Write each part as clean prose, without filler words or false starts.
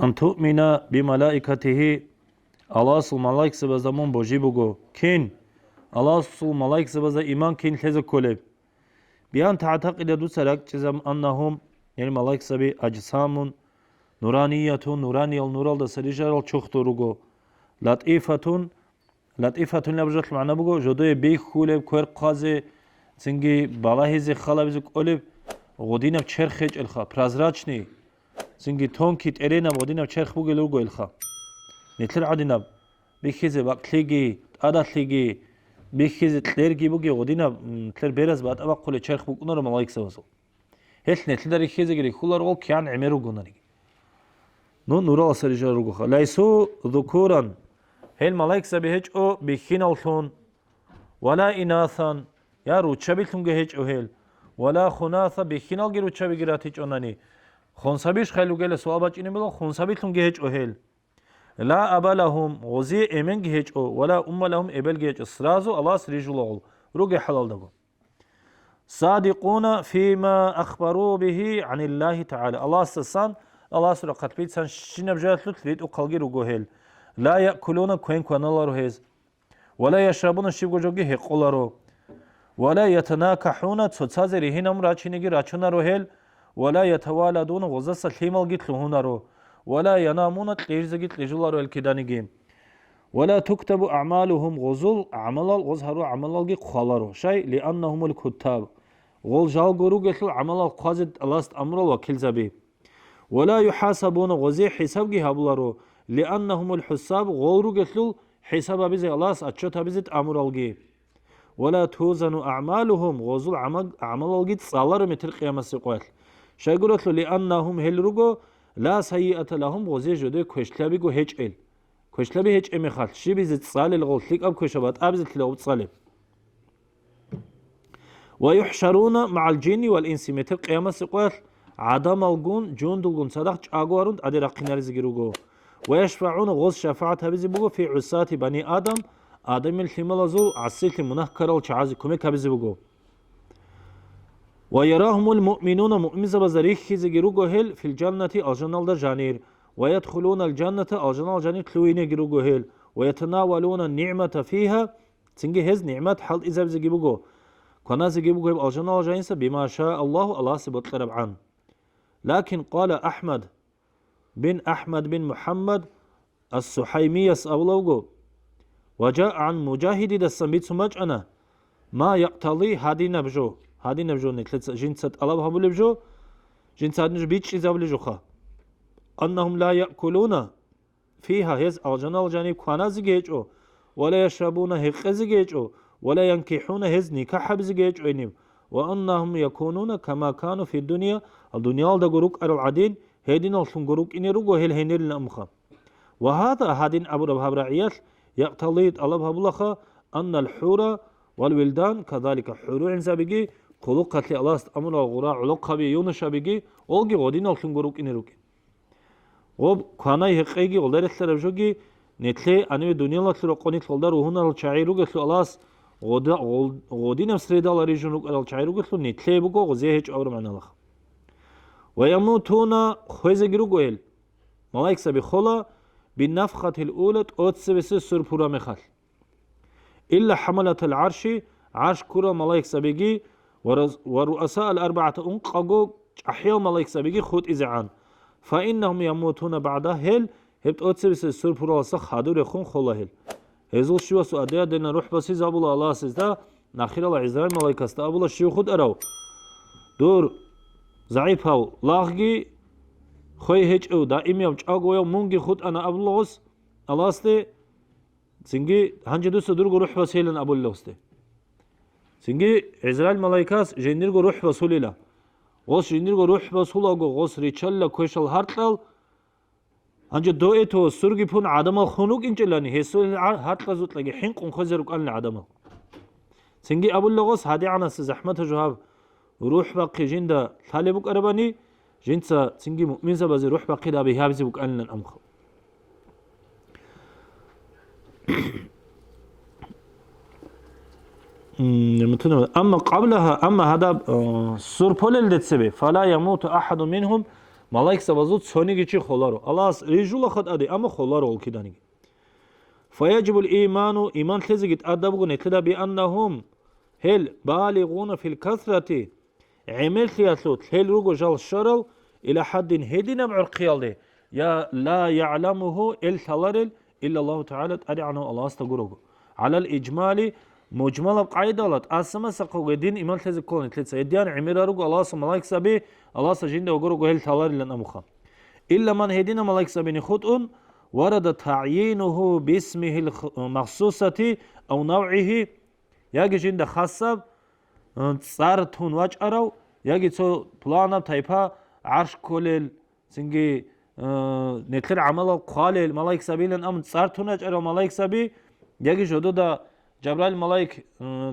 أن تؤمن بملائكته الله سل ملائك سبزمون بوجي بوغو كين الله سل ملائك سبز إيمان كين لذا كولب بيان تعتقد دو سرق جزم أنهم يعني ملائك سبي أجسام نورانية نوراني النورال دا سريجار الچوختو روغو لطيفة لطيفة لبجت معنا بوغو جدوي بيخ خولب كوير قازي زنگي بالاهيزي خالبزي قولب غودينب چرخج الخا پرازراچني زنگي تونكي ترينب غودينب چرخ بوغي لوغو الخا نتلر عدينب بيخيزي باقليگي اداتليگي بيخيزي تلرگي بوغي غودينب تلر بيرز بات ابا قولي چرخ بوغنر ملايك سوزو هل نتلر خيزي گري خولار غول كيان عمرو گوناري نو نورال سريجار روغو خا ليسو ذكورا هل ملايك سبي هج او بيخين الثون ولا إناثا يا روچابي تونگه هج او هل ولا خناثا بيخين الگي روچابي گرات هج اوناني خونسابيش خيلو گله سوال باچيني ملو خونسابي تونگه هج او هل لا أبا لهم غزي إمن هج او ولا أم لهم إبل هج سرازو الله سريجول روغي حلال دغو صادقون فيما أخبروا به عن الله تعالى الله سسان الله سر قتبيت سان شنب جاتلو تريد او قلگي روغو هل لا يأكلون كوين كوانالارو هز ولا يشربون شيبغو جوغي هقولارو ولا يتناكحون تصازي رهينم راچينيگي راچونارو هل ولا يتوالدون غزس الحيمال گيتلوهونارو ولا ينامون تليرزگي تليجولارو الكيدانيگي ولا تكتب أعمالهم غزل عملال غزهرو عملالگي قخالارو شيء لأنهم الكتاب غل جالگورو گتل عملال قازد الاست أمرال وكيلزبي ولا يحاسبون غزي حسابگي هبولارو لأنهم الحساب غورو گتلو حساب بيزي الاس اتشوتا بيزيت أمرالگي ولا توزن أعمالهم غزل عملالگي تصالارو متر قيامسي قويل شيء قرأتلو لأنهم هلروگو لا سيئة لهم غزي جدو كوشتلابيگو هج إل كوشتلابي هج إمي خال شي بيزيت تصالي الغول تليك أب كوشبات أبزيت لو تصالي ويحشرون مع الجن والإنس متر قيامسي قويل عدم الجون جون دلجون صدق أجواروند أدي رقينارزي جروجو ويشفعون غز شفاعة هبزي بوجو في عصاة بني آدم آدم الحملازو عسيل منهكر الشعازي كمك هبزي بوجو ويراهم المؤمنون مؤمن بزريخ خيزي جروجو هل في الجنة الجنة الجانير ويدخلون الجنة الجنة الجانير تلوين جروجو هل ويتناولون النعمة فيها تنجي هز نعمة حل إذا بزي جبوجو كنازي جبوجو الجنة الجانير بما شاء الله سبحانه عن لكن قال أحمد بن محمد السحيمي أولوغو وجاء عن مجاهد السميت سمجأنا ما يقتضي هادي نبجو نتلت جنسة الله بلبجو جنسة نج بيتش إذا بلجوخا أنهم لا يأكلون فيها هز الجنة الجانب كوانازي جيجو ولا يشربون هقزي جيجو ولا ينكحون هز نكاح بزي جيجو وأنهم يكونون كما كانوا في الدنيا دا غروك العدين هيدين الغروك إني روغو هل هنير الأمخا وهذا هادين أبو ربها برعيات يقتضي الله بلخا أن الحورة والولدان كذلك حورو عنزا بيجي قلوق قتل الله أمر الغراء علوق خبي يونشا بيجي أولغي غودين الغروك إني روغي وب كاناي هقيجي غلدار اتلر بجوغي نتلي أنوي دنيا لتلر قوني تلدار وهنا الشعيرو قتلو الله غودين سريدا لريجون الشعيرو قتلو نتلي بوغو غزيه هيج أور معنا لخ ويموتون خويزة جروجويل ملاك سبي خلا بالنفخة الأولى أوتسبس سربورا مخال إلا حملة العرش عرش كرة ملاك سبيجي ورؤساء الأربعة أنقاقو أحياء ملاك سبيجي خود إزعان فإنهم يموتون بعدها هل هبت أوتسبس سربورا سخ هادور يخون خلا هل هزول شو سؤالية دينا روح بسيز أبولا الله سيزدا ناخير الله عزرائيل ملاك استا أبولا شيو خود أراو دور ضعيف هاو لاغي خوي هيج او دائما يوجاغو يوم مونغي خود انا ابلغس الاستي سنجي هنجدو صدرغو روح وسيلن ابلغستي سنجي عزرائيل ملائكاس جندرغو روح وسوليلا غوس جندرغو روح وسولاغو غوس ريچلا كوشل هارتل هنج دوئتو سرغي پون عدم خنوق انجلاني هسول هارتل زوتلاغي حنقون خزرق ان عدم سنجي ابلغس هادي عنس زحمت جواب روح باقي جندا ثالبك أرباني جنسا سنجي مؤمن زبازي روح باقي دا بيهابزي بك أنن أمخ أما قبلها أما هذا سوربول الدتسبي فلا يموت أحد منهم ملايك سبازو تسونيجي خولارو الله رجول خد أدي أما خولارو الكيداني فيجب الإيمان إيمان تلزقت أدبغن تدا بأنهم هل بالغون في الكثرة عمل خياطلوت هل روغو جال الشرل إلى حد هدينا بعرقيال دي يا لا يعلمه الثلرل إلا الله تعالى أدي عنه الله استغرقو على الإجمال مجمل قاعدة أسمى سقو دين إيمان تلزق كون تلزق يديان عمير روغو الله ملايك سبي الله سجين وغرقو هل ثلرل لن أمخا إلا من هدينا ملايك سبي نخطئن ورد تعيينه باسمه المخصوصة أو نوعه يجي جند خاصة صار تون واجرو يجي تو بلانا تايبا عرش كولل سنجي نتلر عمله قالل ملايك سبيلن أم صار تون واجرو ملايك سبي يجي جدو دا جبرائيل ملايك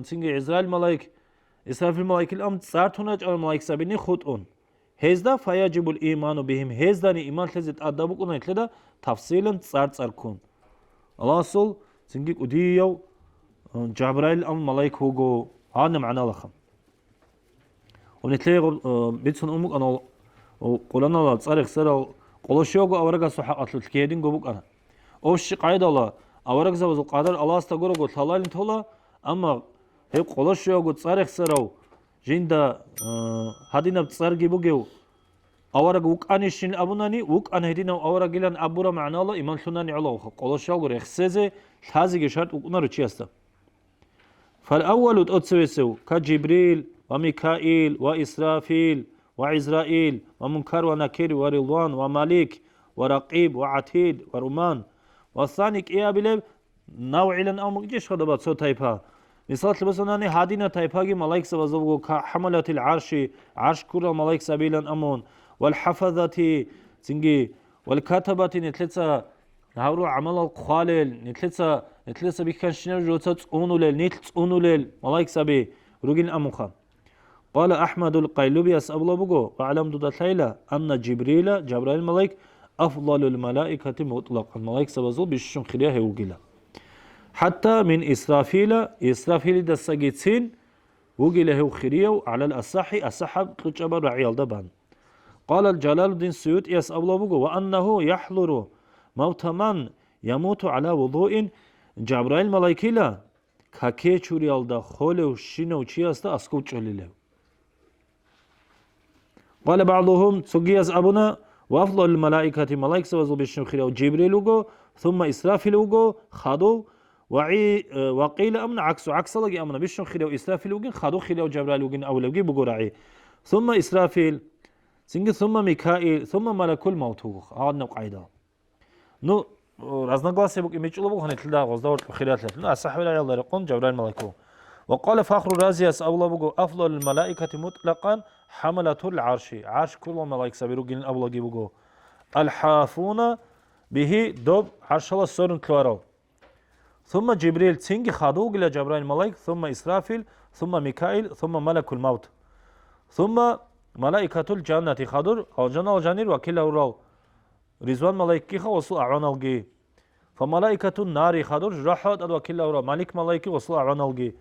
سنجي إسرائيل ملايك إسرافيل ملايك الأم صار تون واجرو ملايك سبيني خطون هزدا فيجب الإيمان بهم هزداني إيمان تلزت أدبوك ونتلدا تفصيلا صار كون الله أصل سنجيك أديو جبرائيل أم ملايك هوغو هذا معنى لخم ونتلاقي بيتسون أمك أنا قولنا الله تصاريخ سر قولشيوغو أورغا صحة أطلت كيدين قبوك أنا أوش قاعدة الله أورغ زوز القادر الله استغرقو تلالين تولا أما هي قولشيوغو تصاريخ سر جيندا هادينا بتصارجي بوجيو أورغ وك أنيشين أبوناني وك أن هدينا أورغ جيلان أبورا معنا الله إيمان شناني الله قولشيوغو رخصزه هذه شرط وكنا رتشيستا فالأول تأتسويسو كجبريل وميكائيل وإسرافيل وعزرائيل ومنكر ونكير ورضوان ومالك ورقيب وعتيد ورمان والثاني كيابيل نوع لن أو مجيش خدبات سو تايبا مثال لبسوناني هادينا تايباجي ملايك سبزوغو كحملة العرش عرش كورا ملايك سبيلا أمون والحفظة تنجي والكتبة نتلتسا هاورو عمل القالل نتلتسا بيكان شنو جوتات أونولل نتلت أونولل ملايك سبي روجين أموخا قال أحمد القيلوبي أسأل الله بقو وعلم دودة ليلة أن جبرائيل ملايك أفضل الملائكة مطلقا ملايك سبزول بيشون خرياه وقيلا حتى من إسرافيل دساقيتين وقيله وخرياه على الأصحي أصحب تجبر رعيال دبان قال الجلال الدين السيوطي يسأل الله بقو وأنه يحضر موت من يموت على وضوء جبرائيل ملايكي لا كاكي چوريال دا خولو شينو چياستا اسكو چوليلو قال بعضهم تسوغياز أبونا وأفضل الملائكة ملايك سوازو بشنو خيرو جبريل وغو ثم إسرافيل وغو خادو وقيل أمنا عكس لغي أمنا بشنو خيرو إسرافيل وغين خادو خيرو جبرائيل وغين أولوغي بغو رعي ثم إسرافيل ثم ميكائيل ثم ملك الموت هذا قاعدة نو разногласия бук имечулу хане тилда гозда хират ну асхаб аллах ракон جبرائيل ملائكه وقال فخر الرازي أسأل بقول أفضل الملائكة مطلقا حملة العرش عرش كل ملائكة سبيروجين أبلا جيبوجو الحافون به دوب عرش الله سورن كلارو ثم جبريل تنجي خادوق إلى جبرائيل ملائكة ثم إسرافيل ثم ميكائيل ثم ملك الموت ثم ملائكة الجنة خادر الجنة الجنير وكلا وراو رضوان ملائكة وصل أعنالجي فملائكة النار خادر رحات وكلا وراو ملك ملائكة وصل أعنالجي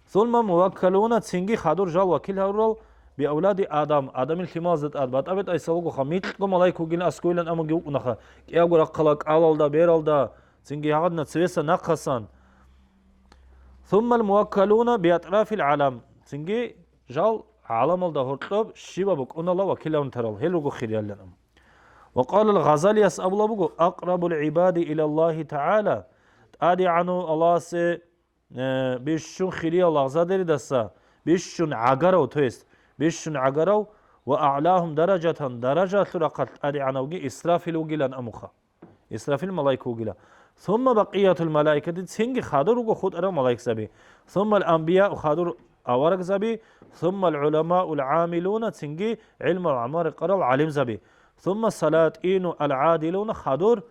ثم موكلون تنجي خادر جال وكلا وراو بأولاد آدم الخمازة أربعة أبد أي سلوك خميت كم ملائكة جين أسكويلن أما جوك نخا كي أقول أقلق على بيرال دا تنجي هذا تسويس نقصان ثم الموكلون بأطراف العالم تنجي جال عالم الدهورتلب شبابك أن الله وكلا ترى هلوك خيريال لنا وقال الغزالي يسأل الله بقول أقرب العباد إلى الله تعالى أدي عنه الله سي بيشون خيري الله زادر دسا بيشون عقرو تويست بيشون عقرو وأعلاهم درجة لرقت أدي عنه إسرافيل وقيلان أمخا إسرافيل ملايك وقيلا ثم بقية الملائكة تنجي خادر وخود أرى ملايك زبي ثم الأنبياء خادر أورق زبي ثم العلماء العاملون تنجي علم العمار قرى العلم زبي ثم السلاطين العادلون خادر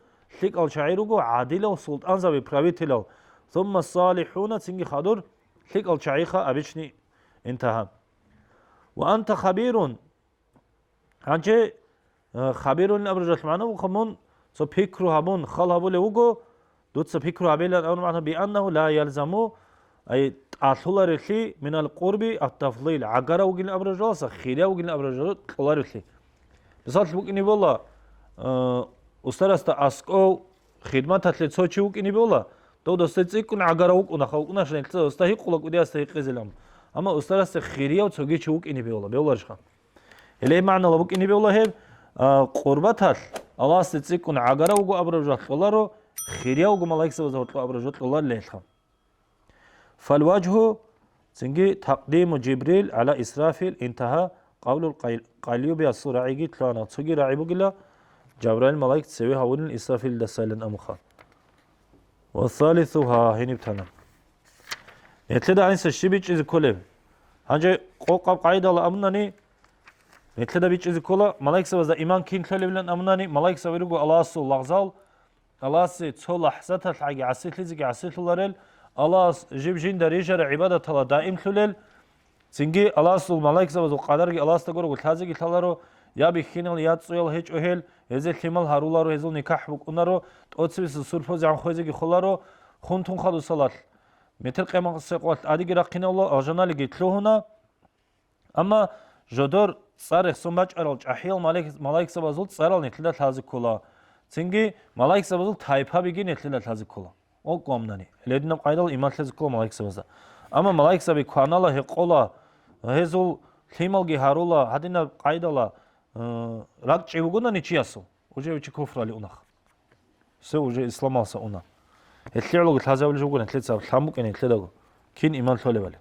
ثق الشعير عادل وسلطان زبي براويتلو ثم الصالحون تنجي خادر ثق الشعيخة أبيشني انتهى وأنت خبير أنت خبير أبرجت معنا وخمون سبيكرو هابون خال هابو لوجو دوت سبيكرو هابيلا أو معناه بأنه لا يلزم أي أطلع رخي من القرب التفضيل عقرا وجين أبرجاس خيرا وجين أبرجاس طلع رخي بسات بوكيني بولا أسترست أسكو خدمات هتلت سوتشي بوكيني بولا تو دوستي يكون عقاروك ونخوك ناشن تلت أستهي قولك ودي أستهي قزلام أما أسترست خيريا وتسوجي شوك إني بولا بولا رشخا اللي معنى لبوك إني بولا هيب قربتها الله استيكون عقاروك وأبرجات الله رو خيريا وملايك سوزوت أبرجات الله اللي يلخم فالوجه سنجي تقديم جبريل على إسرافيل انتهى قول القليوب الصورة عيجي تلانا تسوجي راعيبو قلا جبريل ملايك تسوي هاون إسرافيل دسالن أمخا والثالثها هني بتنا يتلدا عن سشيبيش إذا كله هنجي قوقب قاعدة الله أمناني يتلدا بيش إذا كله ملايك سوزا إيمان كين كله بلن أمناني ملايك سويرجو الله سو لغزال الله سي تسول حساتها الحاجة عسيت لزق عسيت الله الله جيب جين دريجة عبادة الله دائم خلال سنجي الله سو ملايك سوزا قدرجي الله استقر وتهزقي تلارو يا بخينال يا تسويل هيج أهل هذا كمال هارولارو هذا نكاح بكونارو تأتسبس سورفوز عن خوزي خلارو خونتون خالو صلاة مثل قيمة السقوط أديك رقينا الله أجنال جيتلو هنا أما جدار صار سماج أرالج أحيال ملايك سبازول صارال نتلات هذا كلا سنجي ملايك سبازول تايبها بيجي نتلات هذا كلا أو قامناني لأننا قايدال إيمان هذا كلا ملايك سبازا أما ملايك سبي كانالا هقولا هذول كمال جهارولا هدينا قايدالا رак ჭივუგუნა ნიჩიასო უჯე ვიჩი ქოფრალი უნახ სე უჯე ისლამალსა უნა ეთლიალოგ თაზავილი ჯუგუნა თლეცა ხამუკენი თლედაგო ქინ იმან თოლებალი